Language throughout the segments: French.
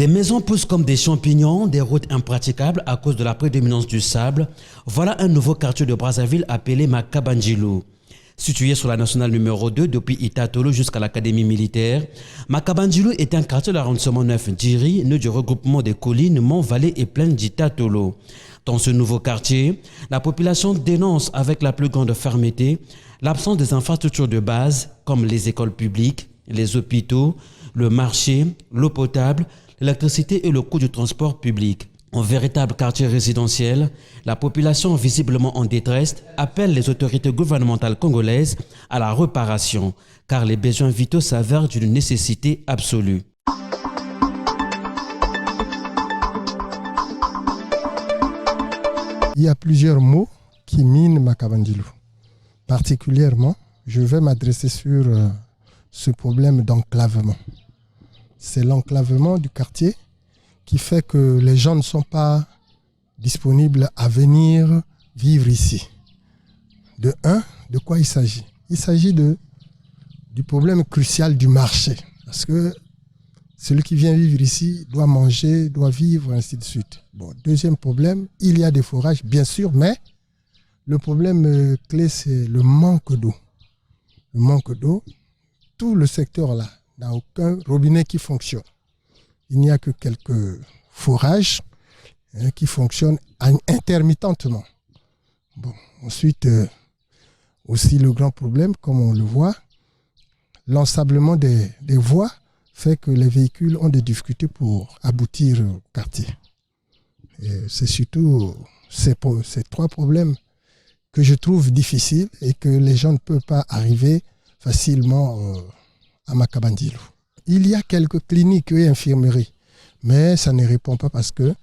Des maisons poussent comme des champignons, des routes impraticables à cause de la prédominance du sable. Voilà un nouveau quartier de Brazzaville appelé Makabandjilou. Situé sur la nationale numéro 2 depuis Itatolo jusqu'à l'académie militaire, Makabandjilou est un quartier de l'arrondissement 9 d'Iri, nœud du regroupement des collines, monts, vallées et plaines d'Itatolo. Dans ce nouveau quartier, la population dénonce avec la plus grande fermeté l'absence des infrastructures de base comme les écoles publiques, les hôpitaux, le marché, l'eau potable, l'électricité et le coût du transport public. En véritable quartier résidentiel, la population visiblement en détresse appelle les autorités gouvernementales congolaises à la réparation, car les besoins vitaux s'avèrent d'une nécessité absolue. Il y a plusieurs mots qui minent Makabandjilou. Particulièrement, je vais m'adresser sur ce problème d'enclavement. C'est l'enclavement du quartier qui fait que les gens ne sont pas disponibles à venir vivre ici. De quoi il s'agit? Il s'agit du problème crucial du marché. Parce que celui qui vient vivre ici doit manger, doit vivre, ainsi de suite. Bon, deuxième problème, il y a des forages, bien sûr, mais le problème clé, c'est le manque d'eau. Le manque d'eau, tout le secteur là n'a aucun robinet qui fonctionne. Il n'y a que quelques forages qui fonctionnent intermittentement. Bon, ensuite, aussi le grand problème, comme on le voit, l'ensablement des voies fait que les véhicules ont des difficultés pour aboutir au quartier. Et c'est surtout ces trois problèmes que je trouve difficiles et que les gens ne peuvent pas arriver facilement à Makabandjilou. Il y a quelques cliniques et infirmeries, mais ça ne répond pas parce que,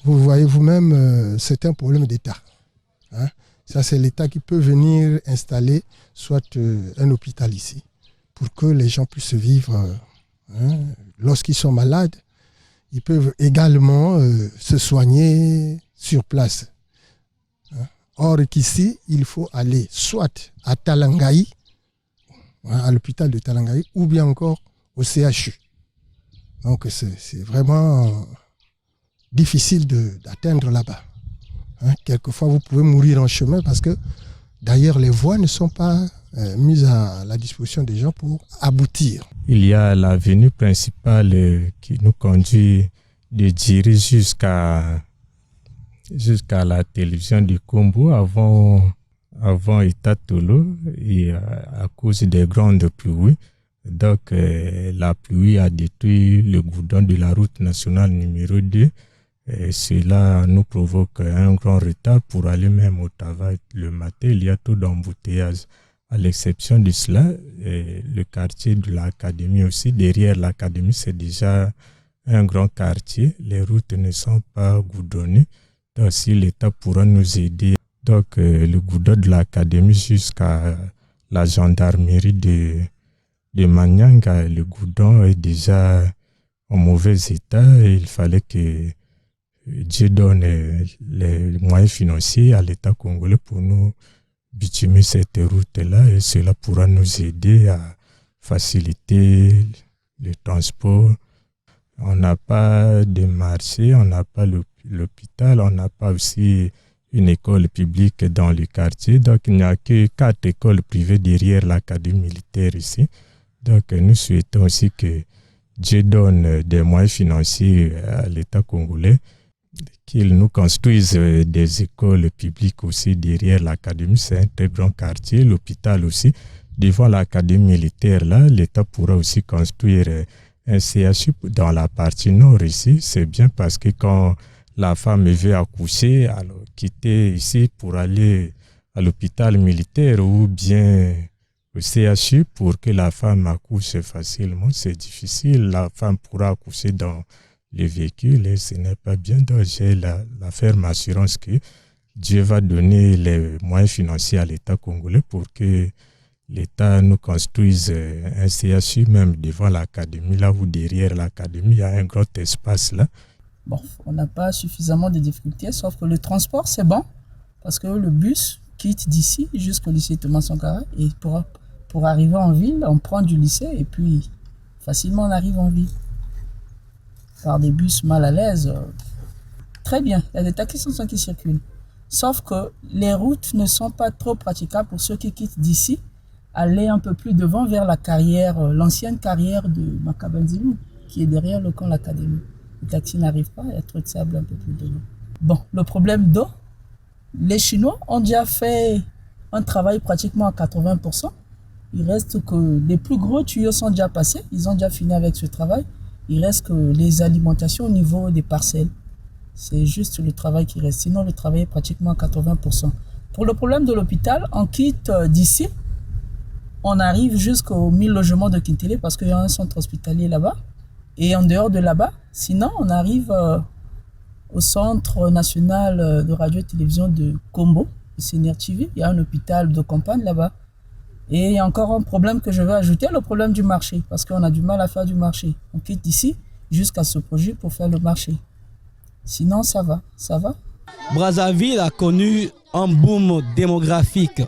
vous voyez vous-même, c'est un problème d'État. Hein? Ça, c'est l'État qui peut venir installer soit un hôpital ici, pour que les gens puissent vivre. Lorsqu'ils sont malades, ils peuvent également se soigner sur place. Or qu'ici, il faut aller soit à Talangaï, à l'hôpital de Talangaï, ou bien encore au CHU. Donc c'est vraiment difficile d'atteindre là-bas. Quelquefois, vous pouvez mourir en chemin parce que d'ailleurs, les voies ne sont pas mises à la disposition des gens pour aboutir. Il y a l'avenue principale qui nous conduit de Djiri jusqu'à la télévision du Kombo avant Itatolo, et à cause des grandes pluies. Donc la pluie a détruit le goudron de la route nationale numéro 2. Et cela nous provoque un grand retard pour aller même au travail le matin. Il y a tout d'embouteillage. À l'exception de cela, le quartier de l'académie aussi, derrière l'académie, c'est déjà un grand quartier. Les routes ne sont pas goudronnées. Donc si l'État pourra nous aider, donc le goudron de l'académie jusqu'à la gendarmerie de Manyanga, le goudron est déjà en mauvais état et il fallait que Dieu donne les moyens financiers à l'État congolais pour nous bitumer cette route-là, et cela pourra nous aider à faciliter le transport. On n'a pas de marché, on n'a pas l'hôpital, on n'a pas aussi une école publique dans le quartier. Donc il n'y a que 4 écoles privées derrière l'académie militaire ici. Donc nous souhaitons aussi que Dieu donne des moyens financiers à l'État congolais, qu'il nous construise des écoles publiques aussi derrière l'académie. C'est un très grand quartier, l'hôpital aussi. Devant l'académie militaire, là, l'État pourra aussi construire un CHU dans la partie nord ici. C'est bien parce que quand la femme veut accoucher, alors quitter ici pour aller à l'hôpital militaire ou bien au CHU pour que la femme accouche facilement, c'est difficile. La femme pourra accoucher dans les véhicules et ce n'est pas bien. Donc j'ai la ferme assurance que Dieu va donner les moyens financiers à l'État congolais pour que l'État nous construise un CHU même devant l'académie, là où derrière l'académie, il y a un grand espace là. Bon, on n'a pas suffisamment de difficultés, sauf que le transport, c'est bon, parce que le bus quitte d'ici jusqu'au lycée Thomas Sankara, et pour arriver en ville, on prend du lycée et puis facilement on arrive en ville. par des bus mal à l'aise. Très bien, il y a des taxis qui circulent. Sauf que les routes ne sont pas trop praticables pour ceux qui quittent d'ici, aller un peu plus devant vers la carrière, l'ancienne carrière de Makabandilou, qui est derrière le camp L'Académie. Les taxis n'arrivent pas, il y a trop de sable un peu plus devant. Bon, le problème d'eau, les Chinois ont déjà fait un travail pratiquement à 80%. Il reste que les plus gros tuyaux sont déjà passés, ils ont déjà fini avec ce travail. Il reste que les alimentations au niveau des parcelles. C'est juste le travail qui reste. Sinon, le travail est pratiquement à 80%. Pour le problème de l'hôpital, on quitte d'ici. On arrive jusqu'aux 1000 logements de Kintélé parce qu'il y a un centre hospitalier là-bas. Et en dehors de là-bas, sinon, on arrive au centre national de radio et télévision de Kombo, le CNR TV. Il y a un hôpital de campagne là-bas. Et il y a encore un problème que je vais ajouter, le problème du marché. Parce qu'on a du mal à faire du marché. On quitte d'ici jusqu'à ce projet pour faire le marché. Sinon, ça va, ça va. Brazzaville a connu un boom démographique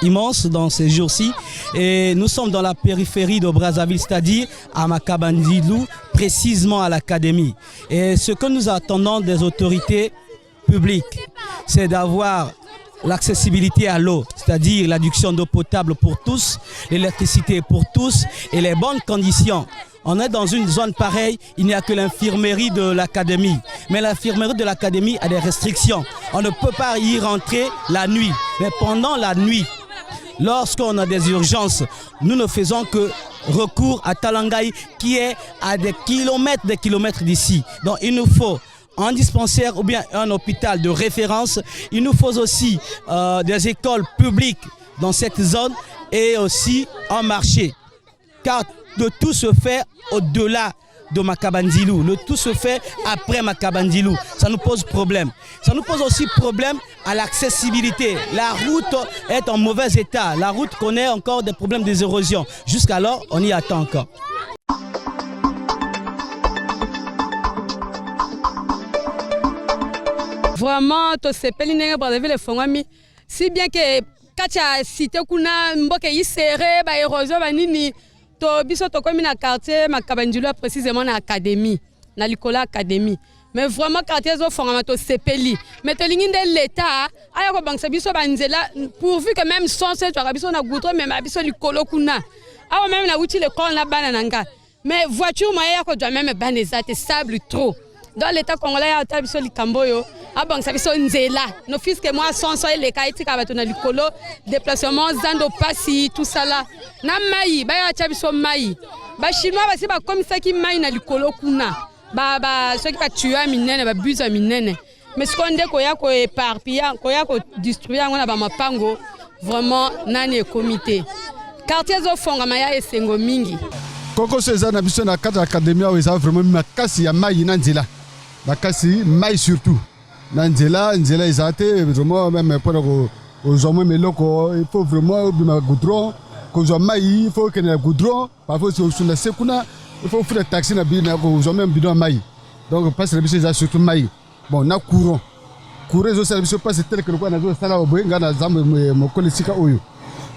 immense dans ces jours-ci. Et nous sommes dans la périphérie de Brazzaville, c'est-à-dire à Makabandilou, précisément à l'Académie. Et ce que nous attendons des autorités publiques, c'est d'avoir l'accessibilité à l'eau, c'est-à-dire l'adduction d'eau potable pour tous, l'électricité pour tous et les bonnes conditions. On est dans une zone pareille, il n'y a que l'infirmerie de l'Académie. Mais l'infirmerie de l'Académie a des restrictions. On ne peut pas y rentrer la nuit. Mais pendant la nuit, lorsqu'on a des urgences, nous ne faisons que recours à Talangaï qui est à des kilomètres d'ici. Donc il nous faut un dispensaire ou bien un hôpital de référence. Il nous faut aussi des écoles publiques dans cette zone et aussi un marché. Car le tout se fait au-delà de Makabandilou. Le tout se fait après Makabandilou. Ça nous pose problème. Ça nous pose aussi problème à l'accessibilité. La route est en mauvais état. La route connaît encore des problèmes d'érosion. Jusqu'alors, on y attend encore. Vraiment, to sepeli nenge Brazzaville fongami. Si bien que kacha cité kuna mboke yisere ba érosion ba nini. To biso to komi na quartier Makabandilou précisément na académie, na Likola académie. Mais vraiment quartier zo fongama to sepeli. Mais to linginde l'état aya ko bangsa biso banzela pourvu que même son se to biso na goudron même biso Likolo kuna. Awa même na uti l'école na bana nanga. Mais voiture moya ko doit même banezate sable trop. Dans l'état congolais a ta biso Likamboyo, a bangsa biso nzela. No fils que moi son et les kaiti ka bato na Likolo, déplacement zando passi tout ça là. Na mai ba ya ta biso mai. Ba chinois ba si ba comme ça qui mai na Likolo kuna. Ba ceux qui ba tuer minene ba buza minene. Mais ce qu'on dit ko ya ko éparpiller, ko ya ko distribuer ngona ba mapango, vraiment nani e comité. Quartier zo fonga maya esengo mingi. Koko César na biso na cadre académie où ça vraiment makasi ya mai na nzela. Makasi mai surtout. Na nzela ezate vraiment même pour aux hommes meloko il faut vraiment bima goudron ko zo mai il faut que na goudron parfois sur la sekuna il faut faire taxi na bina ko zo même bidon mai. Donc passe la biso ça surtout mai. Bon na courant zo service passe tel que quoi na zo sala obenga na zambe mo kolisika oyo.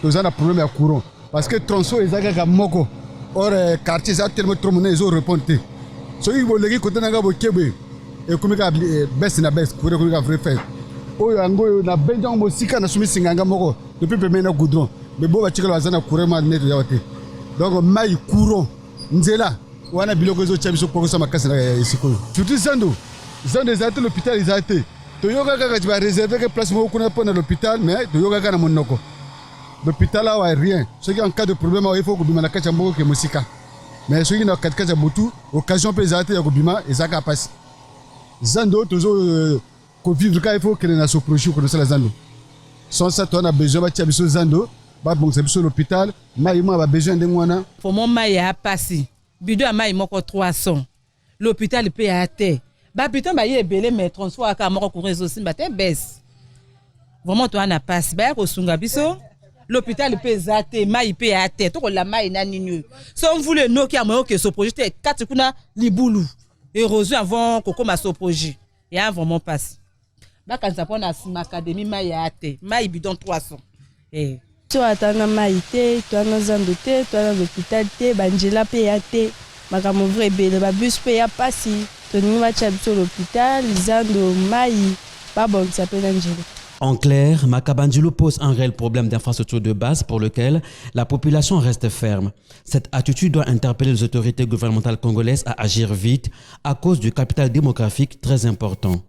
To za na problème ya courant parce que tronçon ezaka ka moko. Or quartier ça tellement trop monnaie ils ont répondu. So ils vont les côté nanga bokebe et comme ka baisse na baisse pour que ka vrai faire. Oyo ango na benja mo sika na sumi singanga moko depuis pemé na goudron. Mais bo ba chikala bazana courant net yaote. Donc mai courant nzela wana biloko zo chabiso poko sa makasi na isiko. Surtout Zando des até l'hôpital ils até. To yoga ka tu vas réserver que place mo kuna pona l'hôpital mais to yoga ka na monoko. L'hôpital là ouais rien. Ceux qui en cas de problème il faut que bima na kacha mboko ke musika. Mais ceux qui na kacha butu occasion peut zater ya bima ezaka passe. Zando toujours ko vivre quand il faut que na so projet ko ça Zando. Sans ça on a besoin ba biso Zando ba bon c'est biso l'hôpital mai moi ba besoin de ngwana. Pour mon mai a passé. Bidon mai moko 300. L'hôpital peut à terre. Ba putain ba y belé mais transport ka moko ko réseau sim ba te baisse. Vraiment toi na passe ba ko sunga biso. L'hôpital peut zater mai peut à terre to ko la mai na ninu. Si on voulait no ki amoyo que ce projet 4 kuna libulu. Érosion avant koko ma so projet. Et a vraiment passe. Ba quand ça pona sim académie mai à terre. Mai bidon 300. Eh tu attends mai te, tu as nos Zando te, tu as l'hôpital te, banjela pe ya te. makambo vrai ebele babus mpe ya mpasi toningi batya biso l'hôpital zando mai babongisa mpe na nzela. En clair, Makabandjilou pose un réel problème d'infrastructure de base pour lequel la population reste ferme. Cette attitude doit interpeller les autorités gouvernementales congolaises à agir vite à cause du capital démographique très important.